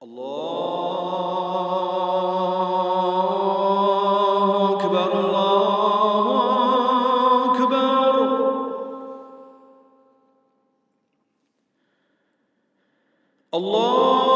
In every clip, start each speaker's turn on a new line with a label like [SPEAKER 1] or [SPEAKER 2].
[SPEAKER 1] الله أكبر الله أكبر الله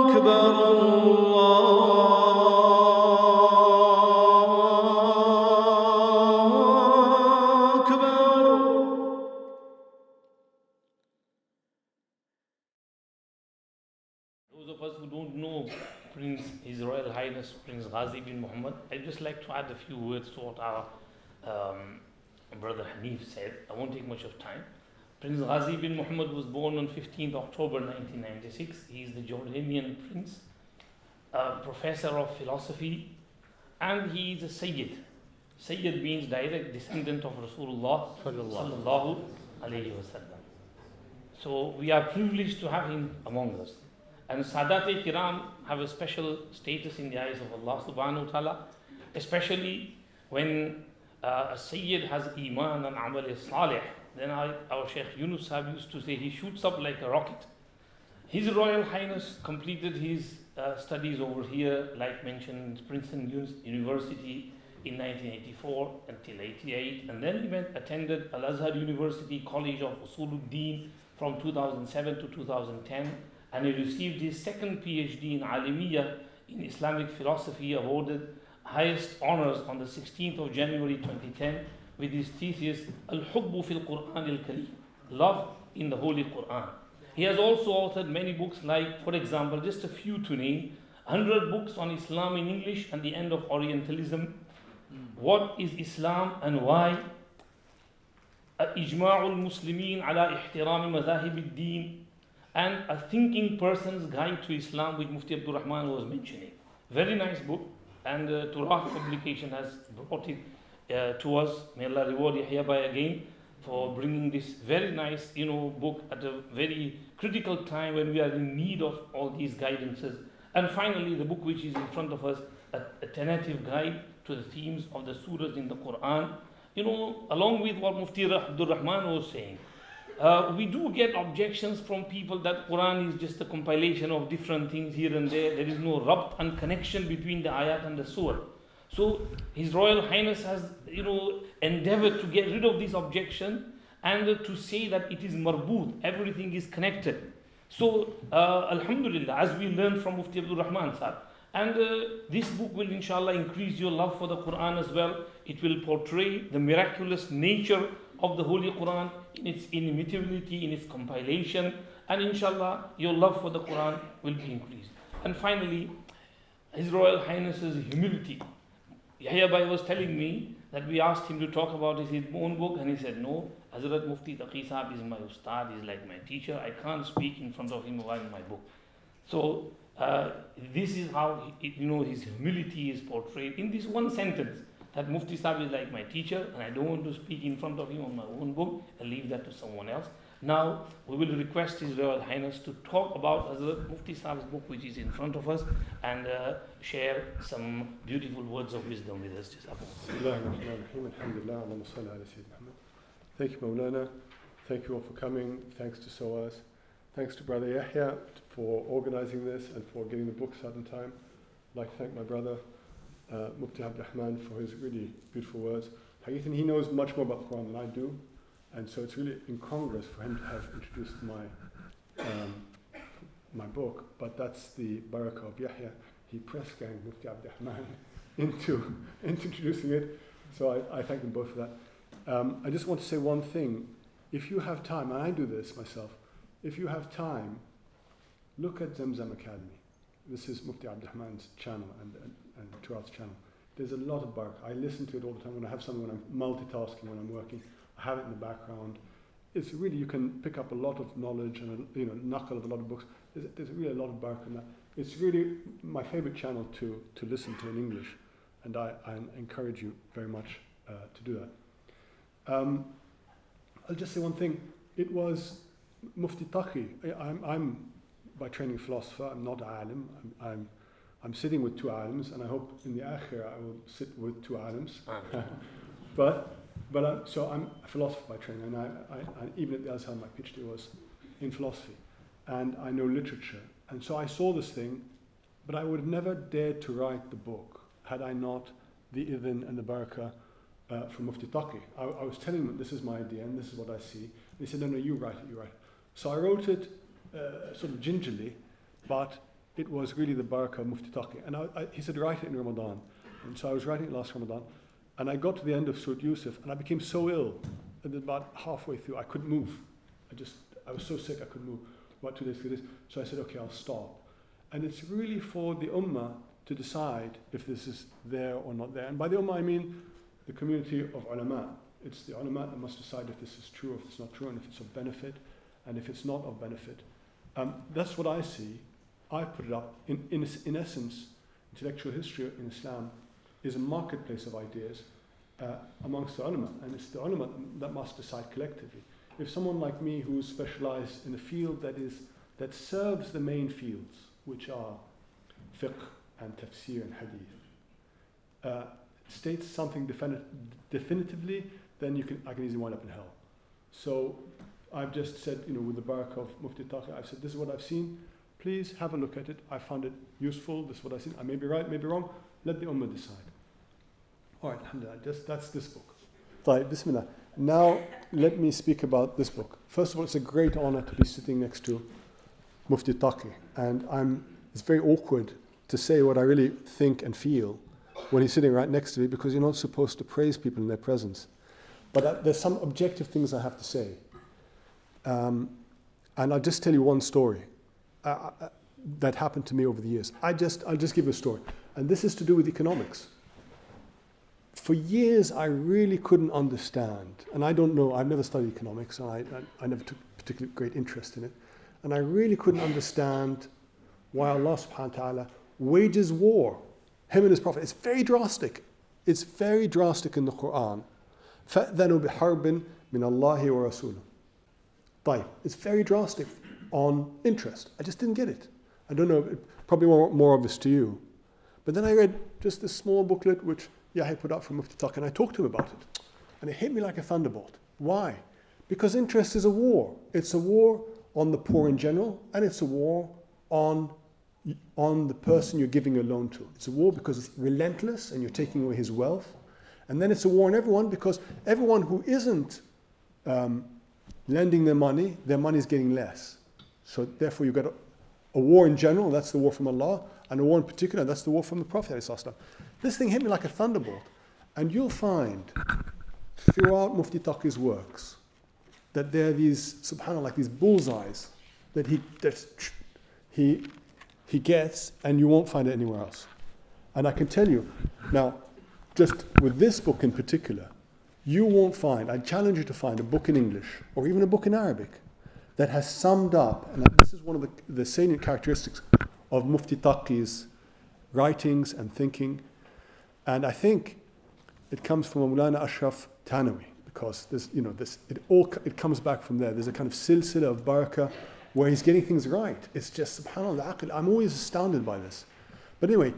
[SPEAKER 1] أكبر الله أكبر.
[SPEAKER 2] Those of us who don't know His Royal Highness Prince Ghazi bin Muhammad, I'd just like to add a few words to what our brother Hanif said. I won't take much of time. Prince Ghazi bin Muhammad was born on 15th October 1996. He is the Jordanian prince, a professor of philosophy, and he is a Sayyid. Sayyid means direct descendant of Rasulullah sallallahu alayhi wasallam. So we are privileged to have him among us. And Sadat-e-Kiram have a special status in the eyes of Allah subhanahu wa ta'ala, especially when a Sayyid has Iman and Amal Salih. Then our Shaykh Yunus Sahib used to say he shoots up like a rocket. His Royal Highness completed his studies over here, like mentioned, Princeton University in 1984 until 88. And then he attended Al-Azhar University College of Usuluddin from 2007 to 2010. And he received his second PhD in Alimiyya in Islamic philosophy, awarded highest honors on the 16th of January 2010 with his thesis Al-Hubbu fil Quran al-Kareem, love in the Holy Quran. He has also authored many books like, for example, just a few to name, 100 books on Islam in English and the end of Orientalism, What is Islam and Why, Ijma'ul Muslimin ala ihtirami madhahib al-Deen, and A Thinking Person's Guide to Islam, which Mufti Abdul Rahman was mentioning. Very nice book, and Turaf publication has brought it to us. May Allah reward Yahya Bhai again for bringing this very nice book at a very critical time when we are in need of all these guidances. And finally, the book which is in front of us, a tentative guide to the themes of the surahs in the Quran. Along with what Mufti Abdul Rahman was saying, we do get objections from people that Quran is just a compilation of different things here and there. There is no rabt and connection between the ayat and the surah. So His Royal Highness has endeavored to get rid of this objection and to say that it is marboot, everything is connected. So Alhamdulillah, as we learned from Mufti Abdul Rahman Sahib, and this book will inshallah increase your love for the Quran as well. It will portray the miraculous nature of the Holy Quran in its inimitability, in its compilation, and inshallah your love for the Quran will be increased. And finally, His Royal Highness's humility. Yahya Bhai was telling me that we asked him to talk about his own book, and he said, no, Hazrat Mufti Taqi Sahib is my ustad, is like my teacher. I can't speak in front of him while in my book. So this is how his humility is portrayed in this one sentence, that Mufti Sahib is like my teacher, and I don't want to speak in front of him on my own book. I'll leave that to someone else. Now, we will request His Royal Highness to talk about Hazrat Mufti Sahib's book, which is in front of us, and share some beautiful words of wisdom with us.
[SPEAKER 3] Thank you, Maulana. Thank you all for coming. Thanks to SOAS. Thanks to Brother Yahya for organizing this and for getting the books out in time. I'd like to thank my brother, Mufti Abdul Rahman, for his really beautiful words. He knows much more about the Quran than I do. And so it's really incongruous for him to have introduced my book, but that's the barakah of Yahya. He press ganged Mufti Abdul Rahman into introducing it. So I thank them both for that. I just want to say one thing. If you have time, and I do this myself, if you have time, look at Zamzam Academy. This is Mufti Abdul Rahman's channel and Turat's channel. There's a lot of barakah. I listen to it all the time when I have something, when I'm multitasking, when I'm working. I have it in the background. It's really, you can pick up a lot of knowledge and knuckle of a lot of books. There's really a lot of barakah in that. It's really my favorite channel to listen to in English, and I encourage you very much to do that. I'll just say one thing. It was Mufti Taqi. I'm by training a philosopher. I'm not alim. I'm sitting with two alims, and I hope in the akhirah I will sit with two alims. So I'm a philosopher by training, and I even at the Azhar, my PhD was in philosophy. and I know literature. And so I saw this thing, but I would have never dared to write the book had I not the idhn and the barakah from Mufti Taqi. I was telling them, this is my idea and this is what I see. They said, no, you write it, you write it. So I wrote it sort of gingerly, but it was really the barakah of Mufti Taqi. And he said, write it in Ramadan. And so I was writing it last Ramadan. And I got to the end of Surah Yusuf, and I became so ill that about halfway through, I couldn't move. I was so sick, I couldn't move. About 2 days, 3 days. So I said, okay, I'll stop. And it's really for the ummah to decide if this is there or not there. And by the ummah, I mean the community of ulama. It's the ulama that must decide if this is true, if it's not true, and if it's of benefit, and if it's not of benefit. That's what I see. I put it up. In essence, intellectual history in Islam is a marketplace of ideas amongst the ulama, and it's the ulama that must decide collectively. If someone like me who's specialized in a field that serves the main fields, which are fiqh and tafsir and hadith, states something definitively, then I can easily wind up in hell. So I've just said, with the barakah of Mufti Taqi, I've said, this is what I've seen. Please have a look at it. I found it useful. This is what I've seen. I may be right, may be wrong. Let the ummah decide. All right, alhamdulillah, that's this book. Right, bismillah. Now, let me speak about this book. First of all, it's a great honor to be sitting next to Mufti Taqi. And it's very awkward to say what I really think and feel when he's sitting right next to me, because you're not supposed to praise people in their presence. But there's some objective things I have to say. And I'll just tell you one story that happened to me over the years. I'll just give you a story. And this is to do with economics. For years, I really couldn't understand, and I don't know, I've never studied economics, and I never took particularly great interest in it, and I really couldn't understand why Allah subhanahu wa ta'ala wages war, him and his prophet. It's very drastic. It's very drastic in the Quran. فَأْذَنُوا بِحَرْبٍ مِنَ اللَّهِ وَرَسُولِهِ. It's very drastic on interest. I just didn't get it. I don't know, probably more obvious to you. But then I read just this small booklet which Yahya put up from Mufti Taqi, and I talked to him about it. And it hit me like a thunderbolt. Why? Because interest is a war. It's a war on the poor in general, and it's a war on the person you're giving a loan to. It's a war because it's relentless and you're taking away his wealth. And then it's a war on everyone, because everyone who isn't lending their money is getting less. So therefore you've got a war in general, that's the war from Allah, and a war in particular, that's the war from the Prophet ﷺ. This thing hit me like a thunderbolt. And you'll find throughout Mufti Taqi's works that there are these, subhanAllah, like these bullseyes that he gets, and you won't find it anywhere else. And I can tell you, now, just with this book in particular, you won't find, I challenge you to find a book in English, or even a book in Arabic, that has summed up, and this is one of the salient characteristics of Mufti Taqi's writings and thinking. And I think it comes from Mawlana Ashraf Thanawi, because it comes back from there. There's a kind of silsila of barakah where he's getting things right. It's just, subhanAllah, I'm always astounded by this. But anyway,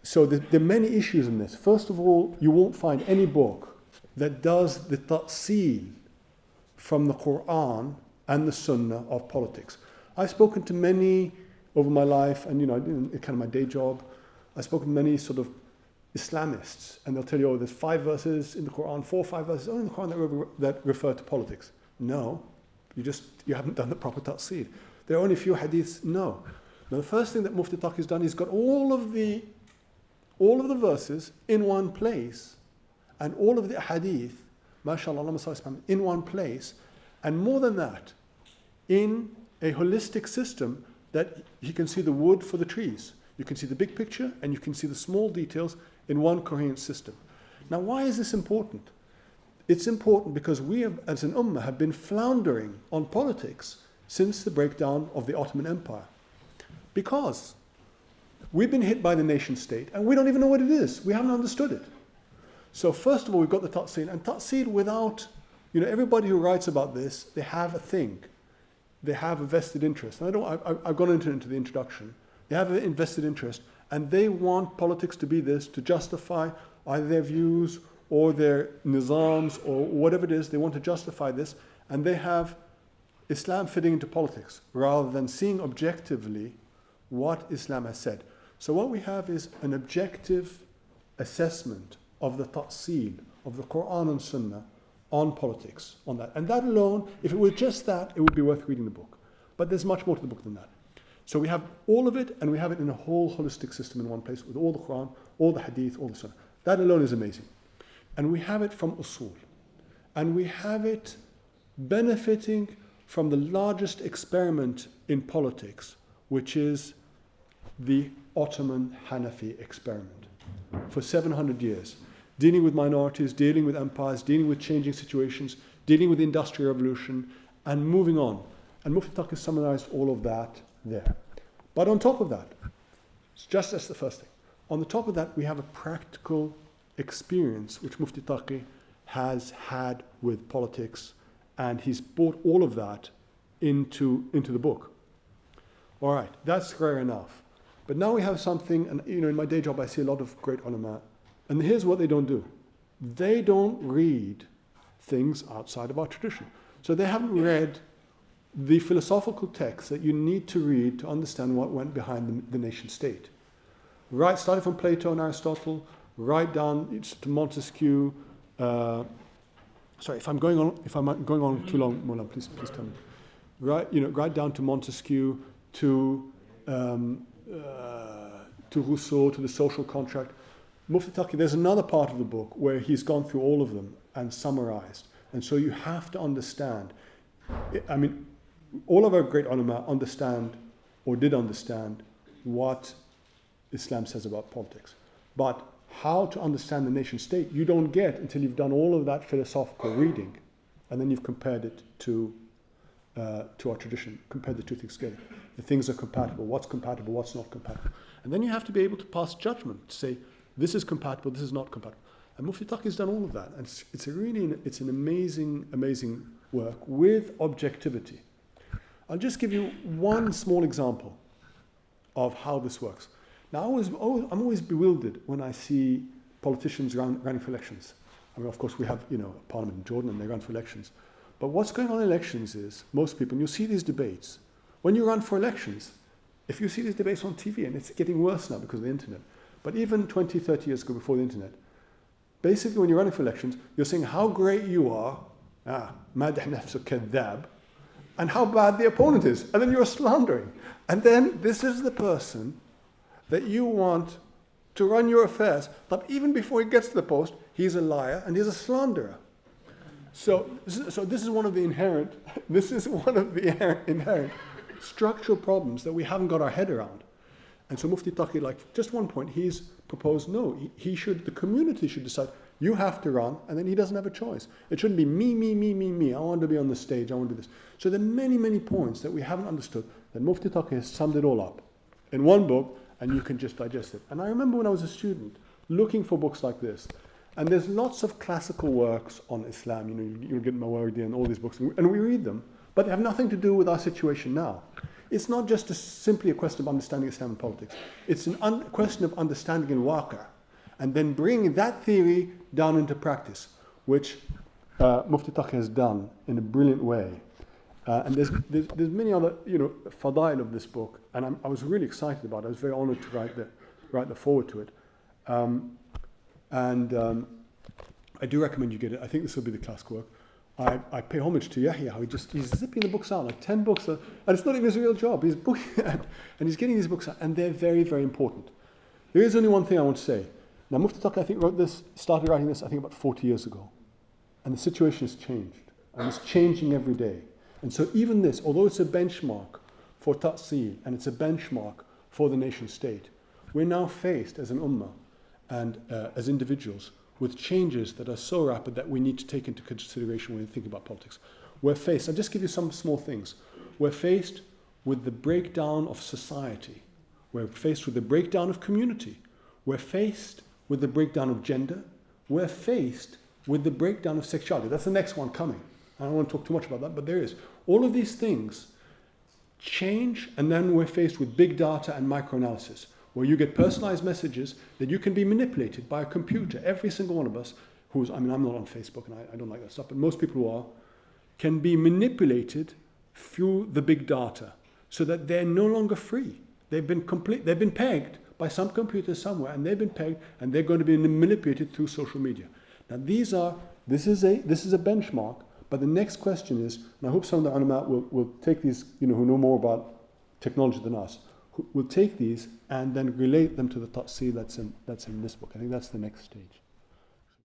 [SPEAKER 3] so there are many issues in this. First of all, you won't find any book that does the ta'sil from the Quran and the Sunnah of politics. I've spoken to many over my life, and in kind of my day job, I've spoken to many sort of Islamists, and they'll tell you, there's 5 verses in the Quran, 4 or 5 verses in the Quran that refer to politics. No, you haven't done the proper ta'sil. There are only a few hadiths. No. Now the first thing that Mufti Taqi has done, he's got all of the verses in one place, and all of the hadith, mashallah, in one place, and more than that, in a holistic system that you can see the wood for the trees. You can see the big picture, and you can see the small details in one coherent system. Now, why is this important? It's important because we have, as an ummah, have been floundering on politics since the breakdown of the Ottoman Empire. Because we've been hit by the nation state, and we don't even know what it is. We haven't understood it. So first of all, we've got the ta'sil, and ta'sil without, everybody who writes about this, they have a thing. They have a vested interest. And I've gone into the introduction. They have an invested interest, and they want politics to be this, to justify either their views or their nizams or whatever it is. They want to justify this, and they have Islam fitting into politics rather than seeing objectively what Islam has said. So what we have is an objective assessment of the ta'sil, of the Quran and Sunnah on politics, on that. And that alone, if it was just that, it would be worth reading the book. But there's much more to the book than that. So we have all of it, and we have it in a whole holistic system in one place with all the Quran, all the Hadith, all the Sunnah. That alone is amazing. And we have it from usul. And we have it benefiting from the largest experiment in politics, which is the Ottoman Hanafi experiment. For 700 years, dealing with minorities, dealing with empires, dealing with changing situations, dealing with the Industrial Revolution, and moving on. And Mufti Taqi summarized all of that there. But on top of that, just as the first thing, on the top of that, we have a practical experience which Mufti Taqi has had with politics, and he's brought all of that into the book. All right, that's rare enough. But now we have something, and in my day job I see a lot of great ulama, and here's what they don't do. They don't read things outside of our tradition. So they haven't read the philosophical texts that you need to read to understand what went behind the nation state. Right, starting from Plato and Aristotle, right down to Montesquieu. Sorry, if I'm going on too long, Mola, please tell me. Right down to Montesquieu, to Rousseau, to the social contract. Mufti Taqi, there's another part of the book where he's gone through all of them and summarized. And so you have to understand. I mean, all of our great ulama understand or did understand what Islam says about politics. But how to understand the nation state, you don't get until you've done all of that philosophical reading, and then you've compared it to our tradition, compared the two things together. The things are compatible, what's not compatible. And then you have to be able to pass judgment, to say, this is compatible, this is not compatible. And Mufti Taqi has done all of that. And it's an amazing work with objectivity. I'll just give you one small example of how this works. Now, I'm always bewildered when I see politicians running for elections. I mean, of course, we have, a parliament in Jordan and they run for elections. But what's going on in elections is, most people, and you see these debates, when you run for elections, if you see these debates on TV, and it's getting worse now because of the internet, but even 20, 30 years ago before the internet, basically when you're running for elections, you're saying how great you are, madh nafsu kadhab, and how bad the opponent is, and then you're slandering. And then this is the person that you want to run your affairs, but even before he gets to the post, he's a liar and he's a slanderer. So this is one of the inherent structural problems that we haven't got our head around. And so Mufti Taqi, just one point, he's proposed, the community should decide, you have to run, and then he doesn't have a choice. It shouldn't be me, I want to be on the stage, I want to do this. So there are many, many points that we haven't understood, that Mufti Taqi has summed it all up in one book, and you can just digest it. And I remember when I was a student, looking for books like this, and there's lots of classical works on Islam, you'll get Mawardi and all these books, and we read them, but they have nothing to do with our situation now. It's not just simply a question of understanding Islam and politics. It's a question of understanding in waqi', and then bringing that theory down into practice, which Mufti Taqi has done in a brilliant way. And there's many other fadail of this book, and I was really excited about it. I was very honored to write the foreword to it. I do recommend you get it. I think this will be the classic work. I pay homage to Yahya, how he's zipping the books out, 10 books, and it's not even his real job. He's booking and he's getting these books out, and they're very, very important. There is only one thing I want to say. Now, Mufti Taqi, I think, started writing this, I think, about 40 years ago. And the situation has changed, and it's changing every day. And so even this, although it's a benchmark for ta'sil, and it's a benchmark for the nation state, we're now faced as an ummah and as individuals with changes that are so rapid that we need to take into consideration when we think about politics. We're faced, I'll just give you some small things. We're faced with the breakdown of society. We're faced with the breakdown of community. We're faced with the breakdown of gender. We're faced with the breakdown of sexuality. That's the next one coming. I don't want to talk too much about that, but there is. All of these things change, and then we're faced with big data and microanalysis, where you get personalized messages that you can be manipulated by a computer. every single one of us I'm not on Facebook and I don't like that stuff, but most people who are, can be manipulated through the big data, so that they're no longer free. They've been pegged by some computer somewhere, and they've been pegged, and they're going to be manipulated through social media. Now this is a benchmark, but the next question is, and I hope some of the ulama will take these, who know more about technology than us, will take these and then relate them to the tafsir that's in this book. I think that's the next stage.